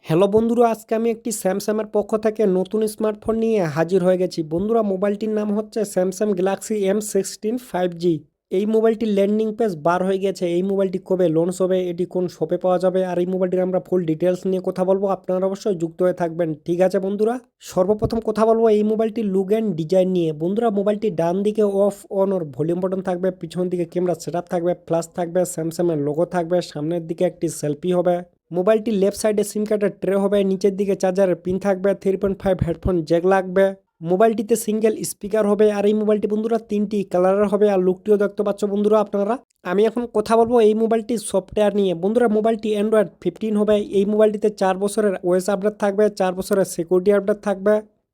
Hello বন্ধুরা, আজকে আমি একটি স্যামসাংয়ের পক্ষ থেকে নতুন স্মার্টফোন নিয়ে হাজির হয়ে গেছি। বন্ধুরা, মোবাইলটির নাম হচ্ছে স্যামসাং গ্যালাক্সি M16 5G। এই মোবাইলটির ল্যান্ডিং পেজ বার হয়ে গেছে। এই মোবাইলটি কবে লঞ্চ হবে, এটি কোন শপে পাওয়া যাবে, আর এই মোবাইলটির আমরা ফুল ডিটেলস নিয়ে কথা বলবো। আপনারা অবশ্যই যুক্ত হয়ে থাকবেন। ঠিক আছে বন্ধুরা, সর্বপ্রথম কথা বলবো এই মোবাইলটির লুক অ্যান্ড ডিজাইন নিয়ে। বন্ধুরা, মোবাইলটি ডান দিকে of on or volume button থাকবে, পিছন দিকে ক্যামেরা সেটআপ থাকবে, ফ্ল্যাশ থাকবে, স্যামসাংয়ের লোগো থাকবে, সামনের দিকে একটি সেলফি হবে। মোবাইলটি লেফট সাইডে সিম কার্ডের ট্রে হবে, নিচের দিকে চার্জারের পিন থাকবে, 3.5 হেডফোন জ্যাক লাগবে। মোবাইলটিতে সিঙ্গেল স্পিকার হবে, আর এই মোবাইলটি বন্ধুরা 3টি কালারের হবে। আর লুকটিও দেখতে পাচ্ছ বন্ধুরা আপনারা। আমি এখন কথা বলবো এই মোবাইলটির সফটওয়্যার নিয়ে। বন্ধুরা, মোবাইলটি অ্যান্ড্রয়েড 15 হবে। এই মোবাইলটিতে 4 বছরের ওএস আপডেট থাকবে, 4 বছরের সিকিউরিটি আপডেট থাকবে।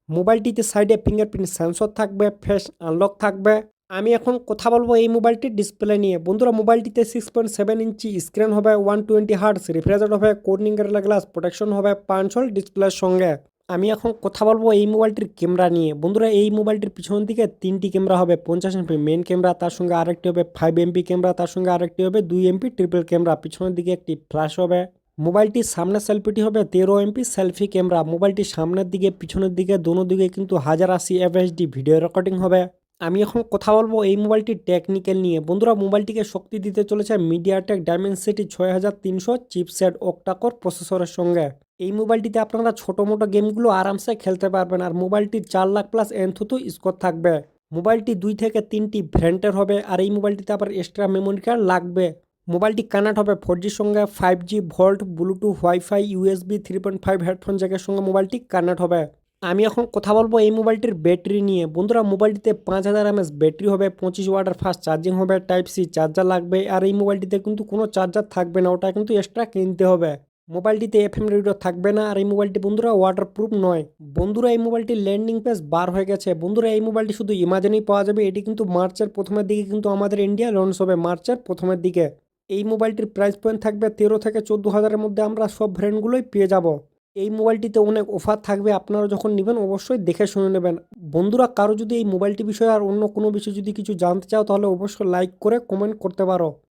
মোবাইলটিতে সাইডে ফিঙ্গারপ্রিন্ট সেন্সর থাকবে, ফেস আনলক থাকবে। আমি এখন কথা বলবো এই মোবাইলটির ডিসপ্লে নিয়ে। বন্ধুরা, মোবাইলটিতে 6.7 ইঞ্চি স্ক্রিন হবে, 120 হার্টস রিফ্রেশ রেট হবে, কোর্নিং গ্লাস প্রোটেকশন হবে 5 ডিসপ্লের সঙ্গে। আমি এখন কথা বলবো এই মোবাইলটির ক্যামেরা নিয়ে। বন্ধুরা, এই মোবাইলটির পিছন দিকে 3টি ক্যামেরা হবে, 50 এমপি মেন ক্যামেরা, তার সঙ্গে আরেকটি হবে 5 এমপি ক্যামেরা, তার সঙ্গে আরেকটি হবে 2 এমপি ট্রিপল ক্যামেরা, পিছনের দিকে একটি ফ্ল্যাশ হবে। মোবাইলটির সামনের সেলফিটি হবে 13 এমপি সেলফি ক্যামেরা। মোবাইলটির সামনের দিকে পিছনের দিকে দোনো দিকে কিন্তু 1080 এফএইচডি ভিডিও রেকর্ডিং হবে। আমি এখন কথা বলবো এই মোবাইলটির টেকনিক্যাল নিয়ে। বন্ধুরা, মোবাইলটিকে শক্তি দিতে চলেছে মিডিয়াটেক ডায়মেনসিটি 6300 চিপসেট অক্টাকোর প্রসেসরের সঙ্গে। এই মোবাইলটিতে আপনারা ছোটো মোটো গেমগুলো আরামসে খেলতে পারবেন। আর মোবাইলটির 4 লাখ প্লাস এনথুতু স্কোর থাকবে। মোবাইলটি 2 থেকে 3টি ভ্যারিয়েন্টের হবে, আর এই মোবাইলটিতে আবার এক্সট্রা মেমোরি কার্ড লাগবে। মোবাইলটি কানেক্ট হবে 4Gর সঙ্গে, 5G volt bluetooth wifi USB 3.5 headphone জ্যাকের সঙ্গে মোবাইলটি কানেক্ট হবে। আমি এখন কথা বলবো এই মোবাইলটির ব্যাটারি নিয়ে। বন্ধুরা, মোবাইলটিতে 5000 mAh ব্যাটারি হবে, 25 ওয়াটের ফাস্ট চার্জিং হবে, টাইপ সি চার্জার লাগবে। আর এই মোবাইলটিতে কিন্তু কোনো চার্জার থাকবে না, ওটা কিন্তু এক্সট্রা কিনতে হবে। মোবাইলটিতে এফএম রেডিও থাকবে না, আর এই মোবাইলটি বন্ধুরা ওয়াটারপ্রুফ নয়। বন্ধুরা, এই মোবাইলটির ল্যান্ডিং পেজ বার হয়ে গেছে। বন্ধুরা, এই মোবাইলটি শুধু ইমাজেনেই পাওয়া যাবে। এটি কিন্তু মার্চের প্রথমের দিকে কিন্তু আমাদের ইন্ডিয়া লঞ্চ হবে, মার্চের প্রথমের দিকে। এই মোবাইলটির প্রাইস পয়েন্ট থাকবে 13 থেকে 14 হাজারের মধ্যে। আমরা সব ব্র্যান্ডগুলোই পেয়ে যাব। এই মোবাইলটিতে অনেক অফার থাকবে, আপনারা যখন নেবেন অবশ্যই দেখে শুনে নেবেন। বন্ধুরা, কারো যদি এই মোবাইলটি বিষয়ে আর অন্য কোনো বিষয়ে যদি কিছু জানতে চাও, তাহলে অবশ্যই লাইক করে কমেন্ট করতে পারো।